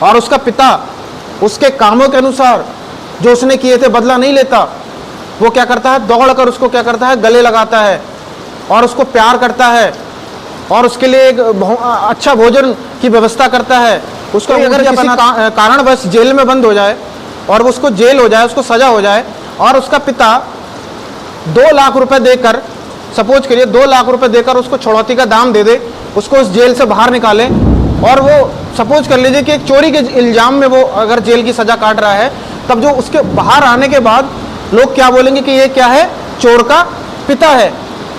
और उसका पिता उसके कामों के अनुसार जो उसने किए थे बदला नहीं लेता। वो क्या करता है, दौड़कर उसको क्या करता है, गले लगाता है और उसको प्यार करता है और उसके लिए एक अच्छा भोजन की व्यवस्था करता है। उसको अगर किसी कारणवश जेल में बंद हो जाए और वो उसको जेल हो जाए, उसको सजा हो जाए और उसका पिता 2 लाख रुपए देकर, सपोज करिए 2 लाख रुपए देकर उसको छुड़ौती का दाम दे दे, उसको उस जेल से बाहर निकाले, और वो सपोज कर लीजिए कि एक चोरी के इल्जाम में वो अगर जेल की सजा काट रहा है, तब जो उसके बाहर आने के बाद लोग क्या बोलेंगे कि ये क्या है, चोर का पिता है।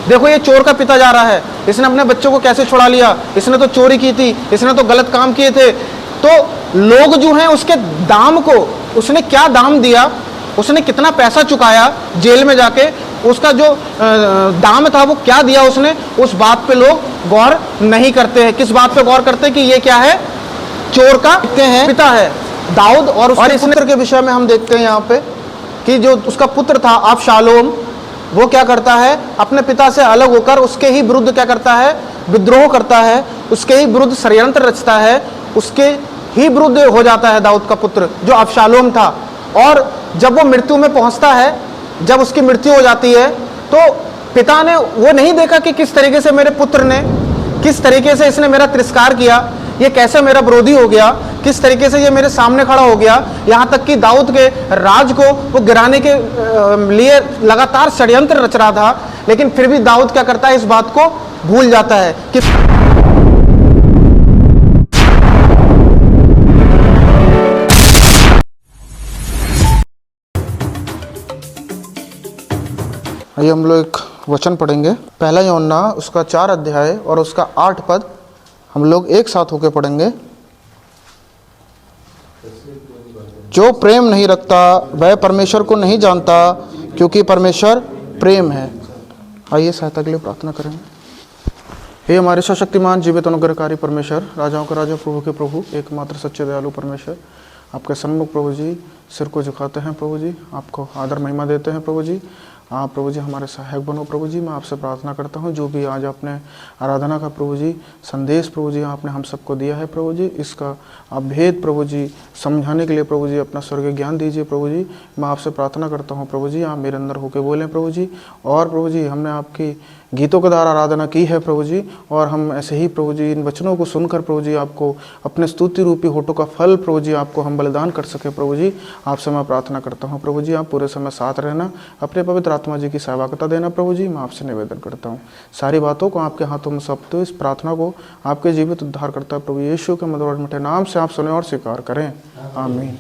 देखो ये चोर का पिता जा रहा है, इसने अपने बच्चों को कैसे छुड़ा लिया, इसने तो चोरी की थी, इसने तो गलत काम किए थे। तो लोग जो हैं उसके दाम को, उसने क्या दाम दिया, उसने कितना पैसा चुकाया जेल में जाके, उसका जो दाम था वो क्या दिया उसने, उस बात पे लोग गौर नहीं करते हैं। किस बात पे गौर करते हैं कि ये क्या है, चोर का पिता है। दाऊद और उसके पुत्र के विषय में हम देखते हैं यहाँ पे कि जो उसका पुत्र था अबशालोम, वो क्या करता है, अपने पिता से अलग होकर उसके ही विरुद्ध क्या करता है, विद्रोह करता है, उसके ही विरुद्ध षड्यंत्र रचता है, उसके ही विरुद्ध हो जाता है दाऊद का पुत्र जो अबशालोम था। और जब वो मृत्यु में पहुंचता है, जब उसकी मृत्यु हो जाती है, तो पिता ने वो नहीं देखा कि किस तरीके से मेरे पुत्र ने, किस तरीके से इसने मेरा तिरस्कार किया, ये कैसे मेरा विरोधी हो गया, किस तरीके से ये मेरे सामने खड़ा हो गया, यहाँ तक कि दाऊद के राज को वो गिराने के लिए लगातार षड्यंत्र रच रहा था। लेकिन फिर भी दाऊद क्या करता है, इस बात को भूल जाता है कि आइए हम लोग एक वचन पढ़ेंगे, पहला यूहन्ना उसका 4 अध्याय और उसका 8 पद हम लोग एक साथ होकर पढ़ेंगे। जो प्रेम नहीं रखता वह परमेश्वर को नहीं जानता, क्योंकि परमेश्वर प्रेम है। आइए सहायता के लिए प्रार्थना करेंगे। हे हमारे सशक्तिमान जीवित अनुग्रहकारी परमेश्वर, राजाओं का राजा, प्रभु के प्रभु, एकमात्र सच्चे दयालु परमेश्वर, आपके सन्मुख प्रभु जी सिर को झुकाते हैं प्रभु जी, आपको आदर महिमा देते हैं प्रभु जी। आप प्रभु जी हमारे सहायक बनो प्रभु जी। मैं आपसे प्रार्थना करता हूँ जो भी आज आपने आराधना का प्रभु जी संदेश प्रभु जी आपने हम सबको दिया है प्रभु जी, इसका आप भेद प्रभु जी समझाने के लिए प्रभु जी अपना स्वर्गीय ज्ञान दीजिए प्रभु जी। मैं आपसे प्रार्थना करता हूँ प्रभु जी, आप मेरे अंदर होकर बोलें प्रभु जी। और प्रभु जी हमने आपकी गीतों के द्वारा आराधना की है प्रभु जी, और हम ऐसे ही प्रभु जी इन वचनों को सुनकर प्रभु जी आपको अपने स्तुति रूपी होठों का फल प्रभु जी आपको हम बलिदान कर सके प्रभु जी। आपसे मैं प्रार्थना करता हूँ प्रभु जी, आप पूरे समय साथ रहना, अपने पवित्र आत्मा जी की सेवकता देना प्रभु जी। मैं आपसे निवेदन करता हूँ, सारी बातों को आपके हाथों में सौंपते हुए इस प्रार्थना को आपके जीवित उद्धार करता है प्रभु यीशु के मधुर और मीठे नाम से आप सुने और स्वीकार करें, आमीन।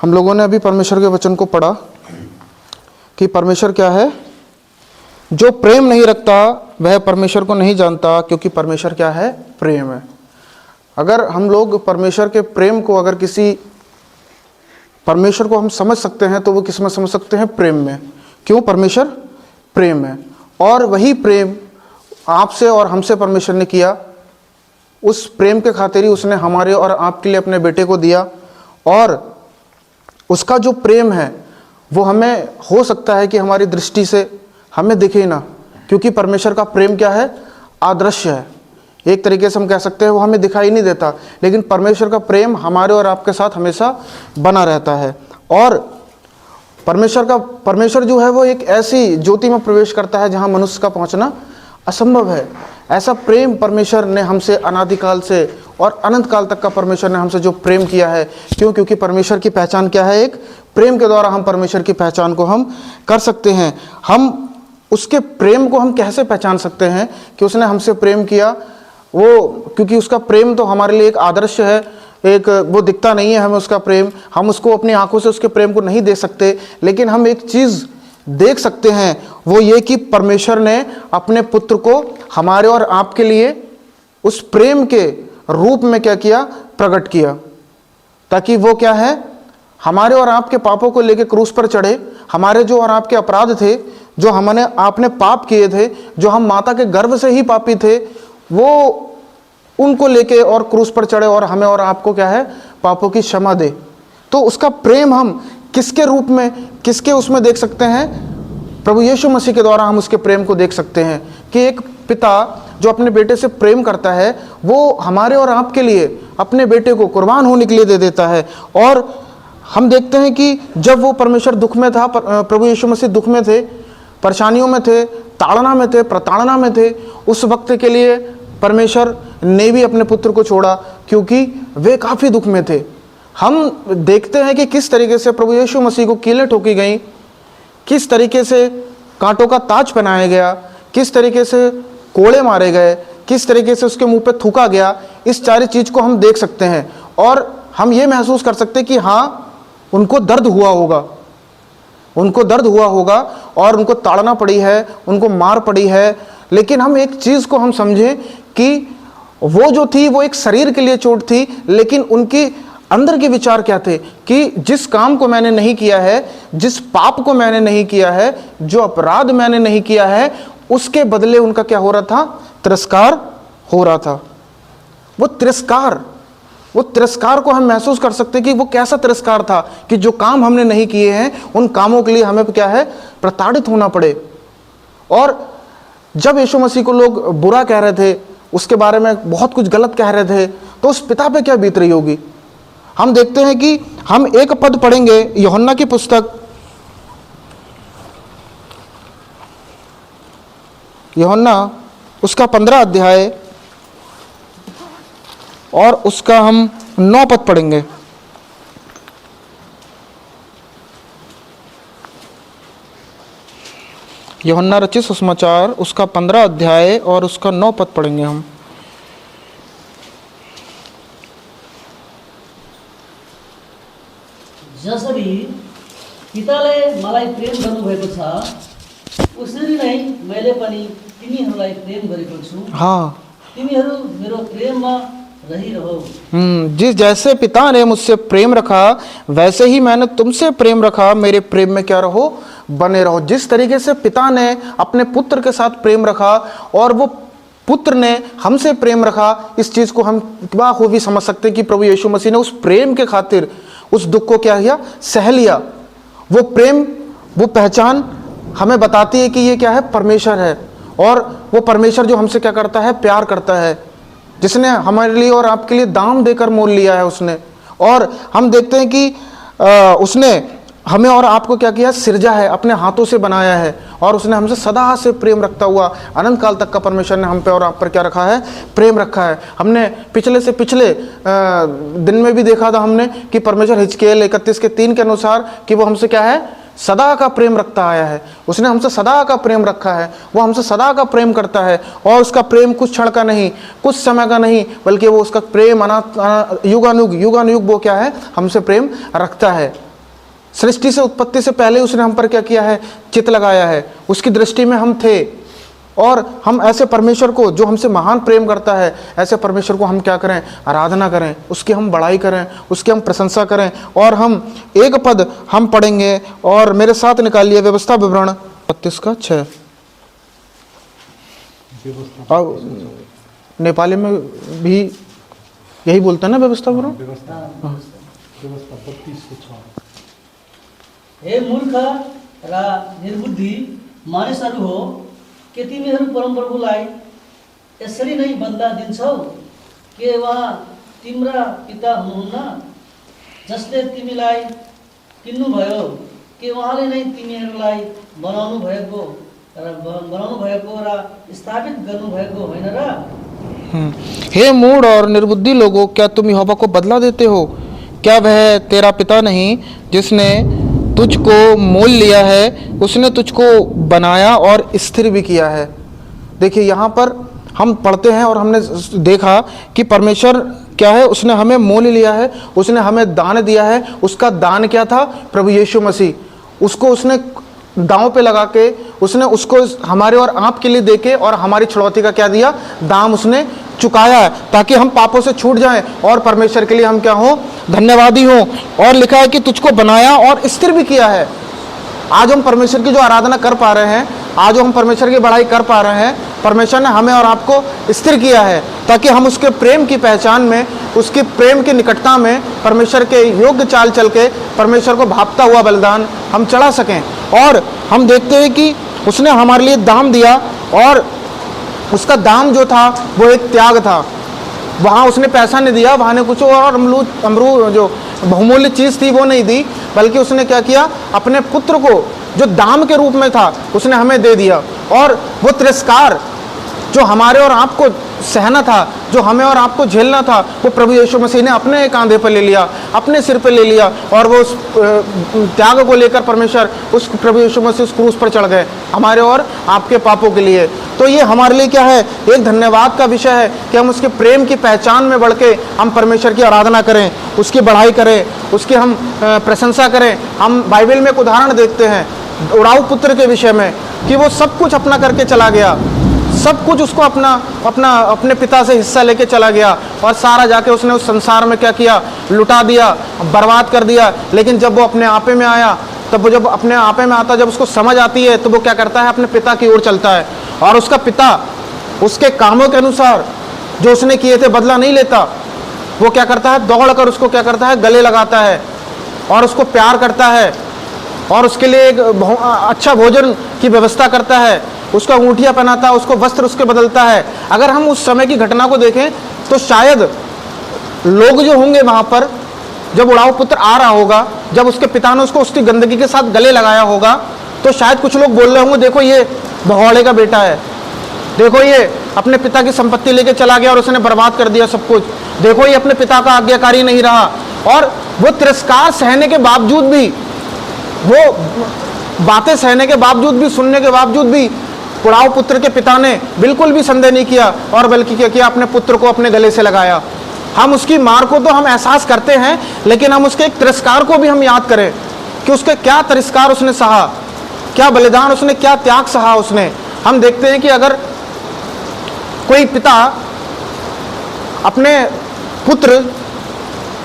हम लोगों ने अभी परमेश्वर के वचन को पढ़ा कि परमेश्वर क्या है, जो प्रेम नहीं रखता वह परमेश्वर को नहीं जानता, क्योंकि परमेश्वर क्या है, प्रेम है। अगर हम लोग परमेश्वर के प्रेम को, अगर किसी परमेश्वर को हम समझ सकते हैं तो वो किस में समझ सकते हैं, प्रेम में। क्यों, परमेश्वर प्रेम है, और वही प्रेम आपसे और हमसे परमेश्वर ने किया। उस प्रेम के खातिर ही उसने हमारे और आपके लिए अपने बेटे को दिया, और उसका जो प्रेम है वो हमें हो सकता है कि हमारी दृष्टि से हमें दिखे ना, क्योंकि परमेश्वर का प्रेम क्या है, अदृश्य है। एक तरीके से हम कह सकते हैं वो हमें दिखाई नहीं देता, लेकिन परमेश्वर का प्रेम हमारे और आपके साथ हमेशा बना रहता है। और परमेश्वर जो है वो एक ऐसी ज्योति में प्रवेश करता है जहां मनुष्य का पहुंचना असंभव है। ऐसा प्रेम परमेश्वर ने हमसे अनादिकाल से और अनंत काल तक का परमेश्वर ने हमसे जो प्रेम किया है। क्यों, क्योंकि परमेश्वर की पहचान क्या है, एक प्रेम के द्वारा हम परमेश्वर की पहचान को हम कर सकते हैं। हम उसके प्रेम को हम कैसे पहचान सकते हैं कि उसने हमसे प्रेम किया, वो क्योंकि उसका प्रेम तो हमारे लिए एक आदर्श है, एक वो दिखता नहीं है हमें उसका प्रेम, हम उसको अपनी आंखों से उसके प्रेम को नहीं देख सकते, लेकिन हम एक चीज़ देख सकते हैं, वो ये कि परमेश्वर ने अपने पुत्र को हमारे और आपके लिए उस प्रेम के रूप में क्या किया, प्रकट किया, ताकि वो क्या है, हमारे और आपके पापों को लेकर क्रूस पर चढ़े। हमारे जो और आपके अपराध थे, जो आपने पाप किए थे, जो हम माता के गर्भ से ही पापी थे, वो उनको लेके और क्रूस पर चढ़े और हमें और आपको क्या है, पापों की क्षमा दे। तो उसका प्रेम हम किसके रूप में, किसके उसमें देख सकते हैं, प्रभु यीशु मसीह के द्वारा हम उसके प्रेम को देख सकते हैं कि एक पिता जो अपने बेटे से प्रेम करता है, वो हमारे और आपके लिए अपने बेटे को कुर्बान होने के लिए दे देता है। और हम देखते हैं कि जब वो परमेश्वर दुख में था, प्रभु यीशु मसीह दुख में थे, परेशानियों में थे, ताड़ना में थे, प्रताड़ना में थे, उस वक्त के लिए परमेश्वर ने भी अपने पुत्र को छोड़ा, क्योंकि वे काफ़ी दुख में थे। हम देखते हैं कि किस तरीके से प्रभु यीशु मसीह को कीलें ठोकी गई, किस तरीके से कांटों का ताज पहनाया गया, किस तरीके से कोड़े मारे गए, किस तरीके से उसके मुंह पे थूका गया। इस सारी चीज़ को हम देख सकते हैं और हम ये महसूस कर सकते हैं कि हाँ, उनको दर्द हुआ होगा, उनको दर्द हुआ होगा और उनको ताड़ना पड़ी है, उनको मार पड़ी है। लेकिन हम एक चीज़ को हम समझें कि वो जो थी वो एक शरीर के लिए चोट थी, लेकिन उनके अंदर के विचार क्या थे कि जिस काम को मैंने नहीं किया है, जिस पाप को मैंने नहीं किया है, जो अपराध मैंने नहीं किया है, उसके बदले उनका क्या हो रहा था? तिरस्कार हो रहा था। वो तिरस्कार को हम महसूस कर सकते हैं कि वो कैसा तिरस्कार था कि जो काम हमने नहीं किए हैं उन कामों के लिए हमें क्या है? प्रताड़ित होना पड़े। और जब यीशु मसीह को लोग बुरा कह रहे थे, उसके बारे में बहुत कुछ गलत कह रहे थे, तो उस पिता पे क्या बीत रही होगी? हम देखते हैं कि हम एक पद पढ़ेंगे यूहन्ना की पुस्तक, यूहन्ना उसका 15 अध्याय और उसका हम 9 पद पढ़ेंगे। यूहन्ना रचित सुसमाचार उसका 15 अध्याय और उसका 9 पद पढ़ेंगे हम। जसरी पिताले मलाई प्रेम गर्नुभएको छ, उसरी नै मैले पनि तिमीहरूलाई प्रेम गरेको छु। हाँ, तिमीहरू मेरो प्रेममा रहिरहो। जिस जैसे पिता ने मुझसे प्रेम रखा वैसे ही मैंने तुमसे प्रेम रखा, मेरे प्रेम में क्या रहो? बने रहो। जिस तरीके से पिता ने अपने पुत्र के साथ प्रेम रखा और वो पुत्र ने हमसे प्रेम रखा, इस चीज को हम बखूबी समझ सकते हैं कि प्रभु यीशु मसीह ने उस प्रेम के खातिर उस दुख को क्या किया? सह लिया। वो प्रेम, वो पहचान हमें बताती है कि ये क्या है? परमेश्वर है। और वो परमेश्वर जो हमसे क्या करता है? प्यार करता है, जिसने हमारे लिए और आपके लिए दाम देकर मोल लिया है उसने। और हम देखते हैं कि उसने हमें और आपको क्या किया? सिरजा है, अपने हाथों से बनाया है, और उसने हमसे सदा से प्रेम रखता हुआ अनंत काल तक का परमेश्वर ने हम पे और आप पर क्या रखा है? प्रेम रखा है। हमने पिछले से पिछले दिन में भी देखा था हमने कि परमेश्वर हिजकिय्याह 31 के 3 के अनुसार कि वो हमसे क्या है? सदा का प्रेम रखता आया है। उसने हमसे सदा का प्रेम रखा है, वो हमसे सदा का प्रेम करता है। और उसका प्रेम कुछ क्षण का नहीं, कुछ समय का नहीं, बल्कि वो उसका प्रेम युगानुयुग वो क्या है? हमसे प्रेम रखता है। सृष्टि से, उत्पत्ति से पहले उसने हम पर क्या किया है? चित्त लगाया है। उसकी दृष्टि में हम थे। और हम ऐसे परमेश्वर को, जो हमसे महान प्रेम करता है, ऐसे परमेश्वर को हम क्या करें? आराधना करें, उसकी हम बड़ाई करें, उसकी हम प्रशंसा करें। और हम एक पद हम पढ़ेंगे और मेरे साथ निकालिए व्यवस्था विवरण 32 का 6। और नेपाली में भी यही बोलते हैं ना व्यवस्था विवरण? हे मूर्ख र निर्बुद्धि मानिसहरू हो, के तिमीहरू परमप्रभुलाई यसरी नै बदला दिन्छौ? के उहाँ तिम्रा पिता हुनुहुन्न, जसले तिमीलाई किन्नुभयो? के उहाँले नै तिमीहरूलाई बनाउनु भएको र स्थापित गर्नुभएको होइन र? हे मूढ़ और निर्बुद्धि लोगों, क्या तुम यहोवा को बदला देते हो? क्या वह तेरा पिता नहीं जिसने तुझको मोल लिया है? उसने तुझको बनाया और स्थिर भी किया है। देखिए, यहाँ पर हम पढ़ते हैं और हमने देखा कि परमेश्वर क्या है? उसने हमें मोल लिया है, उसने हमें दान दिया है। उसका दान क्या था? प्रभु यीशु मसीह। उसको उसने दांव पे लगा के, उसने उसको हमारे और आपके लिए देके और हमारी छुड़ौती का क्या दिया? दाम उसने चुकाया है, ताकि हम पापों से छूट जाएं और परमेश्वर के लिए हम क्या हो? धन्यवादी हो। और लिखा है कि तुझको बनाया और स्थिर भी किया है। आज हम परमेश्वर की जो आराधना कर पा रहे हैं, आज हम परमेश्वर की बड़ाई कर पा रहे हैं, परमेश्वर ने हमें और आपको स्थिर किया है, ताकि हम उसके प्रेम की पहचान में, उसके प्रेम की निकटता में, परमेश्वर के योग्य चाल चल के परमेश्वर को भापता हुआ बलिदान हम चढ़ा सकें। और हम देखते हैं कि उसने हमारे लिए दाम दिया और उसका दाम जो था वो एक त्याग था। वहाँ उसने पैसा नहीं दिया, वहाँ ने कुछ और अमरूद जो बहुमूल्य चीज़ थी वो नहीं दी, बल्कि उसने क्या किया, अपने पुत्र को जो दाम के रूप में था उसने हमें दे दिया। और वो तिरस्कार जो हमारे और आपको सहना था, जो हमें और आपको झेलना था, वो प्रभु यीशु मसीह ने अपने कांधे पर ले लिया, अपने सिर पे ले लिया। और वो उस त्याग को लेकर परमेश्वर उस प्रभु यीशु मसीह उस क्रूस पर चढ़ गए हमारे और आपके पापों के लिए। तो ये हमारे लिए क्या है, एक धन्यवाद का विषय है कि हम उसके प्रेम की पहचान में बढ़ के हम परमेश्वर की आराधना करें, उसकी बढ़ाई करें, उसकी हम प्रशंसा करें। हम बाइबल में एक उदाहरण देखते हैं उड़ाऊ पुत्र के विषय में कि वो सब कुछ अपना करके चला गया, सब कुछ उसको अपने पिता से हिस्सा लेके चला गया, और सारा जाके उसने उस संसार में क्या किया, लुटा दिया, बर्बाद कर दिया। लेकिन जब वो अपने आपे में आया, तब वो जब अपने आपे में आता, जब उसको समझ आती है, तो वो क्या करता है, अपने पिता की ओर चलता है। और उसका पिता उसके कामों के अनुसार जो उसने किए थे बदला नहीं लेता। वो क्या करता है, दौड़ कर उसको क्या करता है, गले लगाता है और उसको प्यार करता है, और उसके लिए एक अच्छा भोजन की व्यवस्था करता है, उसको अंगूठियाँ पहनाता है, उसको वस्त्र उसके बदलता है। अगर हम उस समय की घटना को देखें तो शायद लोग जो होंगे वहाँ पर, जब उड़ाऊ पुत्र आ रहा होगा, जब उसके पिता ने उसको उसकी गंदगी के साथ गले लगाया होगा, तो शायद कुछ लोग बोल रहे होंगे, देखो ये भगौड़े का बेटा है, देखो ये अपने पिता की संपत्ति लेके चला गया और उसने बर्बाद कर दिया सब कुछ, देखो ये अपने पिता का आज्ञाकारी नहीं रहा। और वो तिरस्कार सहने के बावजूद भी, वो बातें सहने के बावजूद भी, सुनने के बावजूद भी उड़ाऊ पुत्र के पिता ने बिल्कुल भी संदेह नहीं किया, और बल्कि क्या किया, अपने पुत्र को अपने गले से लगाया। हम उसकी मार को तो हम एहसास करते हैं, लेकिन हम उसके एक तिरस्कार को भी हम याद करें कि उसके क्या तिरस्कार उसने सहा, क्या बलिदान उसने, क्या त्याग सहा उसने। हम देखते हैं कि अगर कोई पिता अपने पुत्र,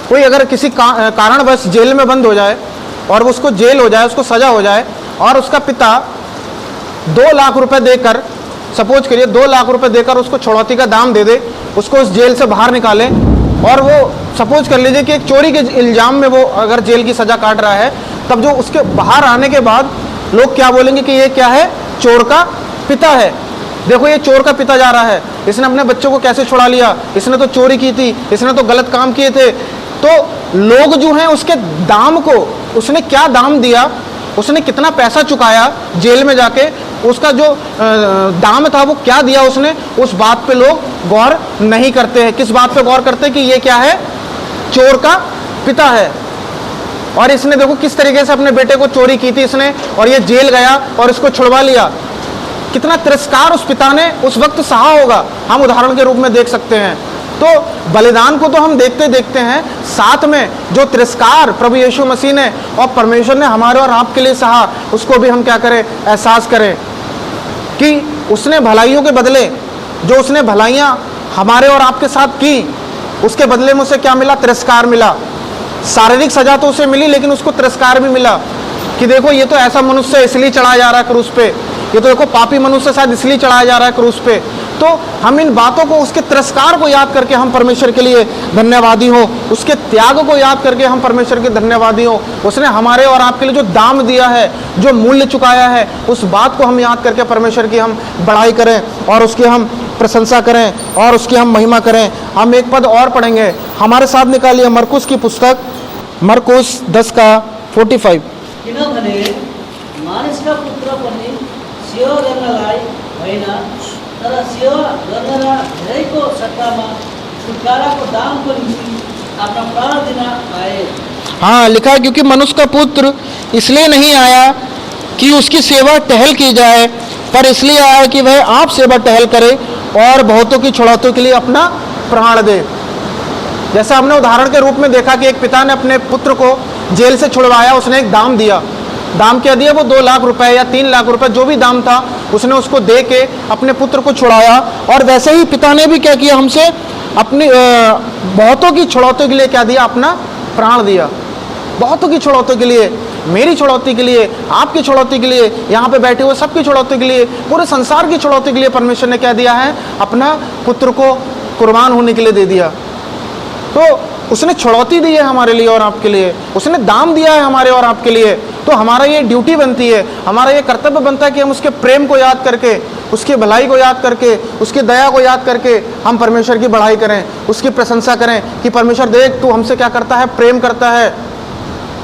कोई अगर किसी कारणवश जेल में बंद हो जाए और उसको जेल हो जाए, उसको सजा हो जाए, और उसका पिता 2 लाख रुपए देकर, सपोज करिए 2 लाख रुपए देकर उसको छुड़ौती का दाम दे दे, उसको उस जेल से बाहर निकाले, और वो सपोज कर लीजिए कि एक चोरी के इल्जाम में वो अगर जेल की सजा काट रहा है, तब जो उसके बाहर आने के बाद लोग क्या बोलेंगे कि ये क्या है, चोर का पिता है, देखो ये चोर का पिता जा रहा है, इसने अपने बच्चों को कैसे छुड़ा लिया, इसने तो चोरी की थी, इसने तो गलत काम किए थे। तो लोग जो हैं उसके दाम को, उसने क्या दाम दिया, उसने कितना पैसा चुकाया जेल में जाके, उसका जो दाम था वो क्या दिया उसने, उस बात पे लोग गौर नहीं करते हैं। किस बात पे गौर करते हैं कि ये क्या है, चोर का पिता है, और इसने देखो किस तरीके से अपने बेटे को चोरी की थी इसने, और ये जेल गया और इसको छुड़वा लिया। कितना तिरस्कार उस पिता ने उस वक्त सहा होगा, हम उदाहरण के रूप में देख सकते हैं। तो बलिदान को तो हम देखते देखते हैं, साथ में जो तिरस्कार प्रभु यीशु मसीह ने और परमेश्वर ने हमारे और आपके लिए सहा, उसको भी हम क्या करें, एहसास करें कि उसने भलाइयों के बदले, जो उसने भलाइयाँ हमारे और आपके साथ की, उसके बदले में उसे क्या मिला, तिरस्कार मिला। शारीरिक सजा तो उसे मिली, लेकिन उसको तिरस्कार भी मिला कि देखो ये तो ऐसा मनुष्य इसलिए चढ़ाया जा रहा है क्रूस पे, ये तो देखो पापी मनुष्य शायद इसलिए चढ़ाया जा रहा है क्रूस पे। तो हम इन बातों को, उसके तिरस्कार को याद करके हम परमेश्वर के लिए धन्यवादी हो, उसके त्याग को याद करके हम परमेश्वर के धन्यवादी हो। उसने हमारे और आपके लिए जो दाम दिया है, जो मूल्य चुकाया है, उस बात को हम याद करके परमेश्वर की हम बड़ाई करें और उसकी हम प्रशंसा करें और उसकी हम महिमा करें। हम एक पद और पढ़ेंगे, हमारे साथ निकालिए मरकुस की पुस्तक, मरकुस 10 का 45। किनभने मानिसका पुत्र पनि सेवा गर्नलाई होइन, तर सेवा गर्न र धेरैको सट्टामा छुटकाराको दामको निम्ति आफ्ना प्राण दिन आए। हाँ, लिखा है क्योंकि मनुष्य का पुत्र इसलिए नहीं आया कि उसकी सेवा टहल की जाए, पर इसलिए आया कि वह आप सेवा टहल करे और बहुतों की छुड़ौती के लिए अपना प्राण दे। जैसा हमने उदाहरण के रूप में देखा कि एक पिता ने अपने पुत्र को जेल से छुड़वाया, उसने एक दाम दिया। दाम क्या दिया, वो 2 लाख रुपए या 3 लाख रुपए जो भी दाम था उसने उसको दे के अपने पुत्र को छुड़ाया। और वैसे ही पिता ने भी क्या किया, हमसे अपनी बहुतों की छुड़ौती के लिए क्या दिया, अपना प्राण दिया। बहुतों की छुड़ौती के लिए, मेरी छुड़ौती के लिए, आपकी छुड़ौती के लिए, यहाँ पे बैठे हुए सबकी छुड़ौती के लिए, पूरे संसार की छुड़ौती के लिए परमेश्वर ने क्या दिया है, अपना पुत्र को कुर्बान होने के लिए दे दिया। तो उसने छुड़ौती दी है हमारे लिए और आपके लिए, उसने दाम दिया है हमारे और आपके लिए। तो हमारा ये ड्यूटी बनती है, हमारा ये कर्तव्य बनता है कि हम उसके प्रेम को याद करके, उसकी भलाई को याद करके, उसकी दया को याद करके हम परमेश्वर की बढ़ाई करें, उसकी प्रशंसा करें कि परमेश्वर देख तू हमसे क्या करता है, प्रेम करता है,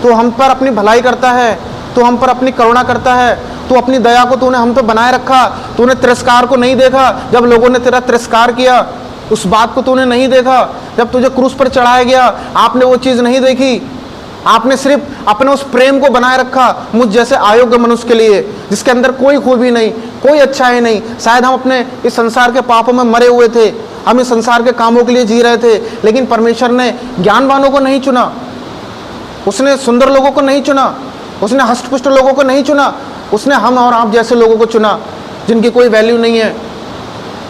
तू हम पर अपनी भलाई करता है, तू हम पर अपनी करुणा करता है, तू अपनी दया को तूने हम पे बनाए रखा, तूने तिरस्कार को नहीं देखा जब लोगों ने तेरा तिरस्कार किया, उस बात को तूने नहीं देखा जब तुझे क्रूस पर चढ़ाया गया, आपने वो चीज़ नहीं देखी। आपने सिर्फ अपने उस प्रेम को बनाए रखा मुझ जैसे अयोग्य मनुष्य के लिए, जिसके अंदर कोई खूबी नहीं, कोई अच्छाई नहीं। शायद हम अपने इस संसार के पापों में मरे हुए थे, हम इस संसार के कामों के लिए जी रहे थे, लेकिन परमेश्वर ने ज्ञानवानों को नहीं चुना, उसने सुंदर लोगों को नहीं चुना, उसने हष्टपुष्ट लोगों को नहीं चुना, उसने हम और आप जैसे लोगों को चुना जिनकी कोई वैल्यू नहीं है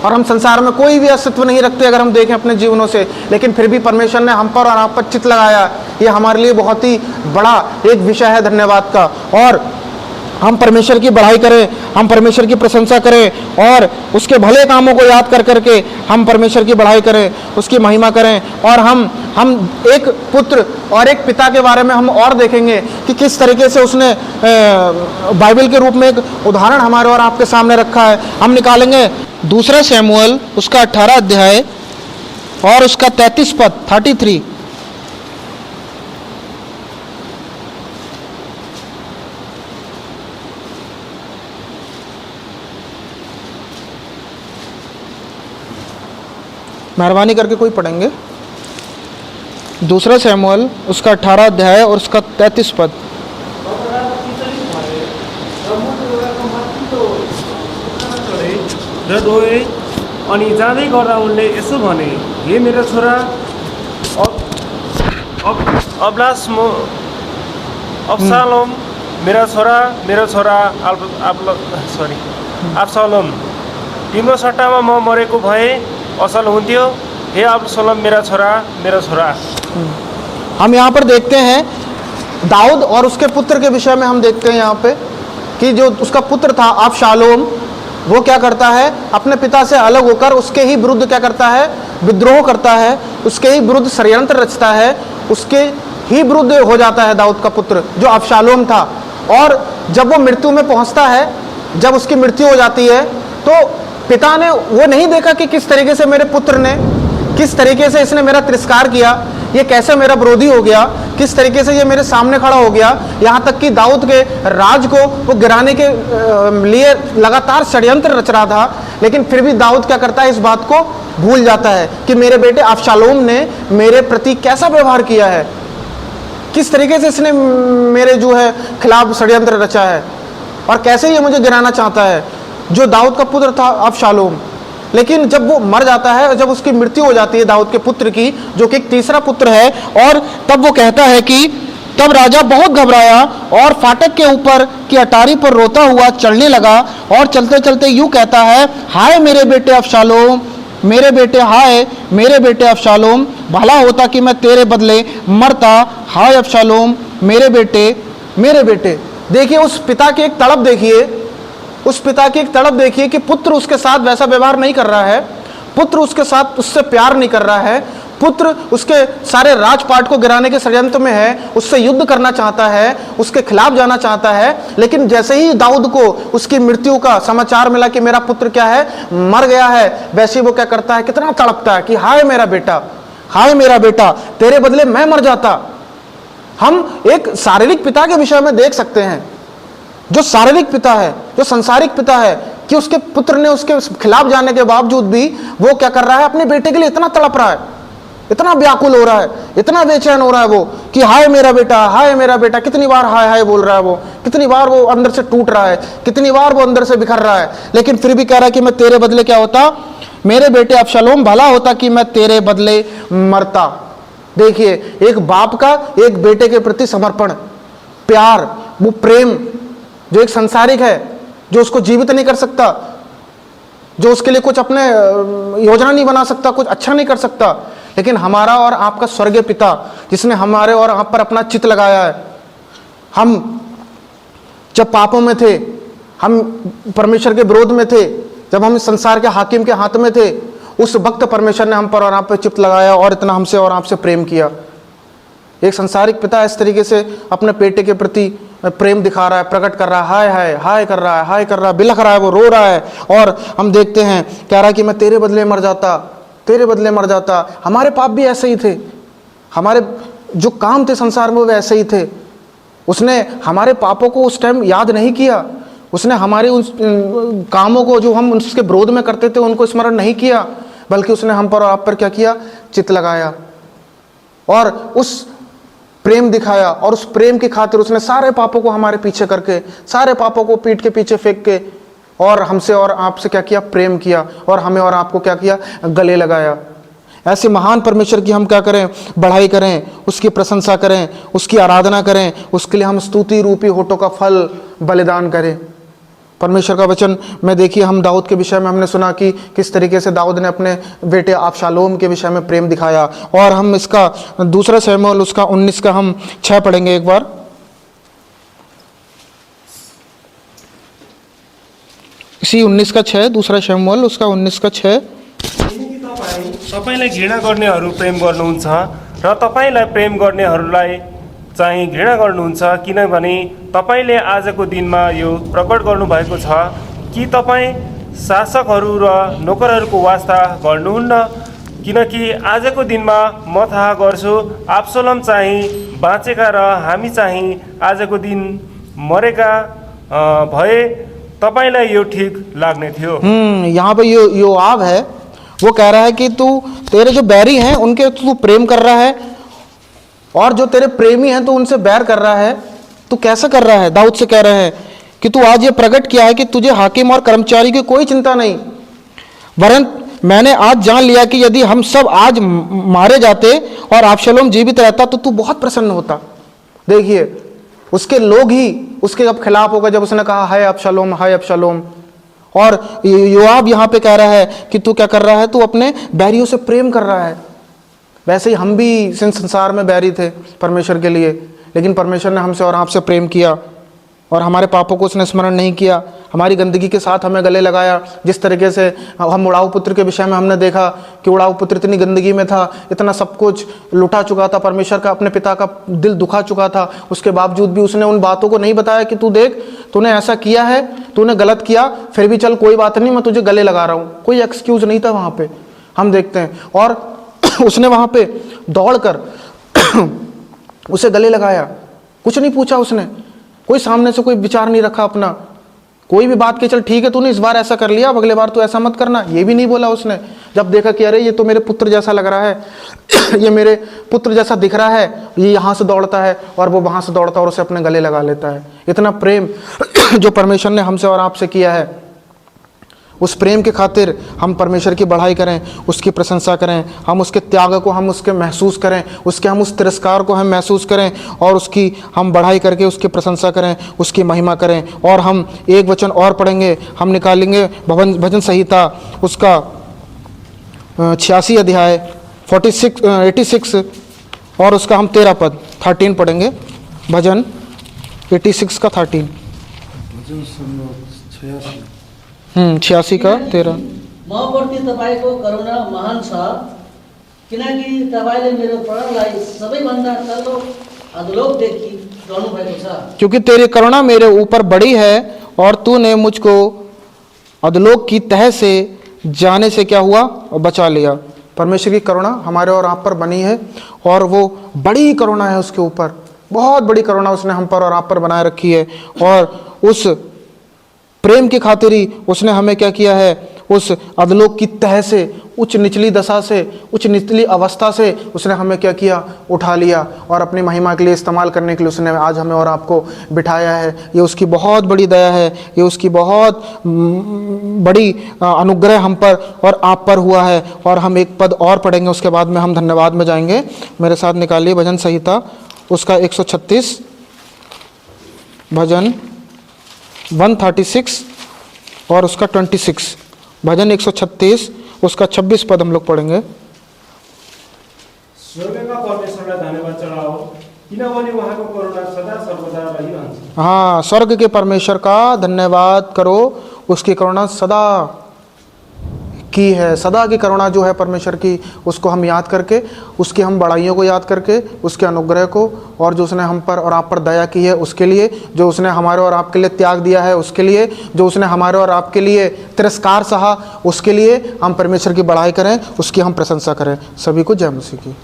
और हम संसार में कोई भी अस्तित्व नहीं रखते अगर हम देखें अपने जीवनों से। लेकिन फिर भी परमेश्वर ने हम पर और आप पर चित्त लगाया। ये हमारे लिए बहुत ही बड़ा एक विषय है धन्यवाद का। और हम परमेश्वर की बढ़ाई करें, हम परमेश्वर की प्रशंसा करें और उसके भले कामों को याद कर करके हम परमेश्वर की बढ़ाई करें, उसकी महिमा करें। और हम एक पुत्र और एक पिता के बारे में हम और देखेंगे कि किस तरीके से उसने बाइबल के रूप में एक उदाहरण हमारे और आपके सामने रखा है। हम निकालेंगे 2 शमूएल उसका 18 अध्याय और उसका 33 पद 33। मेहरबानी करके कोई पढ़ेंगे 2 शमूएल उसका 18 अध्याय और उसका 33 पद। र रोए अनि जाँदै गर्दा उनले यसो भने, हे मेरो छोरा अब्सालोम, मेरा छोरा अब्सालोम, तिम्रो सट्टामा म मरेको भए असल हुन्थ्यो। हे अब्सालोम मेरा छोरा। हम यहाँ पर देखते हैं दाऊद और उसके पुत्र के विषय में हम देखते हैं यहाँ पे कि जो उसका पुत्र था अब्शालोम, वो क्या करता है, अपने पिता से अलग होकर उसके ही विरुद्ध क्या करता है, विद्रोह करता है, उसके ही विरुद्ध षड्यंत्र रचता है, उसके ही विरुद्ध हो जाता है दाऊद का पुत्र जो अब्शालोम था। और जब वो मृत्यु में पहुंचता है, जब उसकी मृत्यु हो जाती है, तो पिता ने वो नहीं देखा कि किस तरीके से मेरे पुत्र ने, किस तरीके से इसने मेरा तिरस्कार किया, ये कैसे मेरा विरोधी हो गया, किस तरीके से ये मेरे सामने खड़ा हो गया, यहाँ तक कि दाऊद के राज को वो गिराने के लिए लगातार षड्यंत्र रच रहा था। लेकिन फिर भी दाऊद क्या करता है, इस बात को भूल जाता है कि मेरे बेटे अब्शालोम ने मेरे प्रति कैसा व्यवहार किया है, किस तरीके से इसने मेरे जो है खिलाफ षड्यंत्र रचा है और कैसे ये मुझे गिराना चाहता है, जो दाऊद का पुत्र था अब्शालोम। लेकिन जब वो मर जाता है, जब उसकी मृत्यु हो जाती है दाऊद के पुत्र की, जो कि एक तीसरा पुत्र है, और तब वो कहता है कि तब राजा बहुत घबराया और फाटक के ऊपर की अटारी पर रोता हुआ चलने लगा और चलते चलते यूं कहता है, हाय मेरे बेटे अब्शालोम, मेरे बेटे, हाय मेरे बेटे अब्शालोम, भला होता कि मैं तेरे बदले मरता, हाय अब्शालोम मेरे बेटे। देखिए उस पिता की एक तड़प देखिए, उस पिता की एक तड़प देखिए कि पुत्र उसके साथ वैसा व्यवहार नहीं कर रहा है, पुत्र उसके साथ उससे प्यार नहीं कर रहा है, पुत्र उसके सारे राजपाट को गिराने के षड्यंत्र में है, उससे युद्ध करना चाहता है, उसके खिलाफ जाना चाहता है। लेकिन जैसे ही दाऊद को उसकी मृत्यु का समाचार मिला कि मेरा पुत्र क्या है, मर गया है, वैसे वो क्या करता है, कितना तड़पता है कि हाय मेरा बेटा, तेरे बदले मैं मर जाता। हम एक शारीरिक पिता के विषय में देख सकते हैं, जो शारीरिक पिता है, जो संसारिक पिता है, कि उसके पुत्र ने उसके खिलाफ जाने के बावजूद भी वो क्या कर रहा है, अपने बेटे के लिए इतना तड़प रहा है, इतना व्याकुल हो रहा है, इतना बेचैन हो रहा है वो कि हाय मेरा बेटा। कितनी बार हाय हाय बोल रहा है वो, कितनी बार वो अंदर से टूट रहा है, कितनी बार वो अंदर से बिखर रहा है। लेकिन फिर भी कह रहा है कि मैं तेरे बदले क्या होता, मेरे बेटे अब्शालोम, भला होता कि मैं तेरे बदले मरता। देखिए एक बाप का एक बेटे के प्रति समर्पण, प्यार, वो प्रेम जो एक संसारिक है, जो उसको जीवित नहीं कर सकता, जो उसके लिए कुछ अपने योजना नहीं बना सकता, कुछ अच्छा नहीं कर सकता, लेकिन हमारा और आपका स्वर्गीय पिता जिसने हमारे और आप पर अपना चित्त लगाया है। हम जब पापों में थे, हम परमेश्वर के विरोध में थे, जब हम इस संसार के हाकिम के हाथ में थे, उस वक्त परमेश्वर ने हम पर और आप पर चित्त लगाया और इतना हमसे और आपसे प्रेम किया। एक संसारिक पिता इस तरीके से अपने बेटे के प्रति प्रेम दिखा रहा है, प्रकट कर रहा है, हाय हाय हाय कर रहा है, हाय कर रहा है, बिलख रहा है, वो रो रहा है। और हम देखते हैं कह रहा है कि मैं तेरे बदले मर जाता, तेरे बदले मर जाता। हमारे पाप भी ऐसे ही थे, हमारे जो काम थे संसार में वो ऐसे ही थे। उसने हमारे पापों को उस टाइम याद नहीं किया, उसने हमारे उस कामों को जो हम उसके विरोध में करते थे उनको स्मरण नहीं किया, बल्कि उसने हम पर और आप पर क्या किया, चित्त लगाया और उस प्रेम दिखाया। और उस प्रेम की खातिर उसने सारे पापों को हमारे पीछे करके, सारे पापों को पीठ के पीछे फेंक के और हमसे और आपसे क्या किया, प्रेम किया और हमें और आपको क्या किया, गले लगाया। ऐसे महान परमेश्वर की हम क्या करें, बढ़ाई करें, उसकी प्रशंसा करें, उसकी आराधना करें, उसके लिए हम स्तुति रूपी होठों का फल बलिदान करें। परमेश्वर का वचन में देखिए, हम दाऊद के विषय में हमने सुना कि किस तरीके से दाऊद ने अपने बेटे अबशालोम के विषय में प्रेम दिखाया। और हम इसका दूसरा शमूएल उसका 19 का हम 6 पढ़ेंगे एक बार। इसी 19 का 6, दूसरा शमूएल उसका 19 का 6। तपाईँलाई घृणा गर्नेहरू प्रेम गर्नुहुन्छ र तपाईँलाई प्रेम गर्नेहरूलाई चाहिँ घृणा गर्नुहुन्छ, किनभने तपाईँले आजको दिनमा यो प्रकट गर्नुभएको छ कि तपाईँ शासकहरू र नोकरहरूको वास्ता गर्नुहुन्न, किनकि आजको दिनमा म थाहा गर्छु अब्सलोम चाहिँ बाँचेका र हामी चाहिँ आजको दिन मरेका भए तपाईँलाई यो ठिक लाग्ने थियो। यहाँ पे योआब है, वो कह रहा है कि तू, तेरे जो बैरी हैं उनके तू प्रेम कर रहा है और जो तेरे प्रेमी हैं तो उनसे बैर कर रहा है। तू कैसे कर रहा है? दाऊद से कह रहे हैं कि तू आज ये प्रकट किया है कि तुझे हाकिम और कर्मचारी की कोई चिंता नहीं, वरन मैंने आज जान लिया कि यदि हम सब आज मारे जाते और अबशालोम जीवित रहता तो तू बहुत प्रसन्न होता। देखिए, उसके लोग ही उसके अब खिलाफ होगा जब उसने कहा हाय अबशालोम, हाय अबशालोम। और योआब यहाँ पे कह रहा है कि तू क्या कर रहा है, तू अपने बैरियों से प्रेम कर रहा है। वैसे ही हम भी संसार में बैरी थे परमेश्वर के लिए, लेकिन परमेश्वर ने हमसे और आपसे प्रेम किया और हमारे पापों को उसने स्मरण नहीं किया, हमारी गंदगी के साथ हमें गले लगाया। जिस तरीके से हम उड़ाऊ पुत्र के विषय में हमने देखा कि उड़ाऊ पुत्र इतनी गंदगी में था, इतना सब कुछ लुटा चुका था, परमेश्वर का, अपने पिता का दिल दुखा चुका था, उसके बावजूद भी उसने उन बातों को नहीं बताया कि तू देख, तूने ऐसा किया है, तूने गलत किया, फिर भी चल कोई बात नहीं, मैं तुझे गले लगा रहा हूँ। कोई एक्सक्यूज नहीं था वहाँ पे, हम देखते हैं। और उसने वहाँ पे दौड़कर उसे गले लगाया, कुछ नहीं पूछा उसने, कोई सामने से कोई विचार नहीं रखा अपना, कोई भी बात के चल ठीक है तूने इस बार ऐसा कर लिया, अगले बार तू ऐसा मत करना, ये भी नहीं बोला उसने। जब देखा कि अरे ये तो मेरे पुत्र जैसा लग रहा है ये मेरे पुत्र जैसा दिख रहा है, ये यहाँ से दौड़ता है और वो वहाँ से दौड़ता है और उसे अपने गले लगा लेता है। इतना प्रेम जो परमेश्वर ने हमसे और आपसे किया है, उस प्रेम के खातिर हम परमेश्वर की बढ़ाई करें, उसकी प्रशंसा करें, हम उसके त्याग को हम उसके महसूस करें, उसके हम उस तिरस्कार को हम महसूस करें और उसकी हम बढ़ाई करके उसकी प्रशंसा करें, उसकी महिमा करें। और हम एक वचन और पढ़ेंगे, हम निकालेंगे भजन संहिता उसका 86 अध्याय 86 और उसका हम 13 पद 13 पढ़ेंगे। भजन 86 का 13, 86 का 13। मप्रति तपाईँको करुणा महान छ, किनकि तपाईँले मेरो प्राणलाई सबैभन्दा तल्लो अधोलोकदेखि ल्याउनुभएको छ। क्योंकि तेरी करुणा मेरे ऊपर बड़ी है और तूने मुझको अधोलोक की तह से जाने से क्या हुआ, बचा लिया। परमेश्वर की करुणा हमारे और आप पर बनी है और वो बड़ी करुणा है, उसके ऊपर बहुत बड़ी करुणा उसने हम पर और आप पर बनाए रखी है। और उस प्रेम की खातिर ही उसने हमें क्या किया है, उस अधोलोक की तह से, उच्च निचली दशा से, उच्च निचली अवस्था से उसने हमें क्या किया, उठा लिया और अपनी महिमा के लिए इस्तेमाल करने के लिए उसने आज हमें और आपको बिठाया है। ये उसकी बहुत बड़ी दया है, ये उसकी बहुत बड़ी अनुग्रह हम पर और आप पर हुआ है। और हम एक पद और पढ़ेंगे, उसके बाद में हम धन्यवाद में जाएंगे। मेरे साथ निकालिए भजन संहिता उसका 136, भजन 136 और उसका 26। भजन 136 उसका 26 पद हम लोग पढ़ेंगे। स्वर्गका परमेश्वरलाई धन्यवाद चढाओ, किनभने उहाँको करुणा सदा सर्वदा रहिरहन्छ। हाँ, स्वर्ग के परमेश्वर का धन्यवाद करो, उसकी करुणा सदा की है, सदा की करुणा जो है परमेश्वर की, उसको हम याद करके, उसकी हम बड़ाइयों को याद करके, उसके अनुग्रह को, और जो उसने हम पर और आप पर दया की है उसके लिए, जो उसने हमारे और आपके लिए त्याग दिया है उसके लिए, जो उसने हमारे और आपके लिए तिरस्कार सहा उसके लिए हम परमेश्वर की बड़ाई करें, उसकी हम प्रशंसा करें। सभी को जय मसीह की।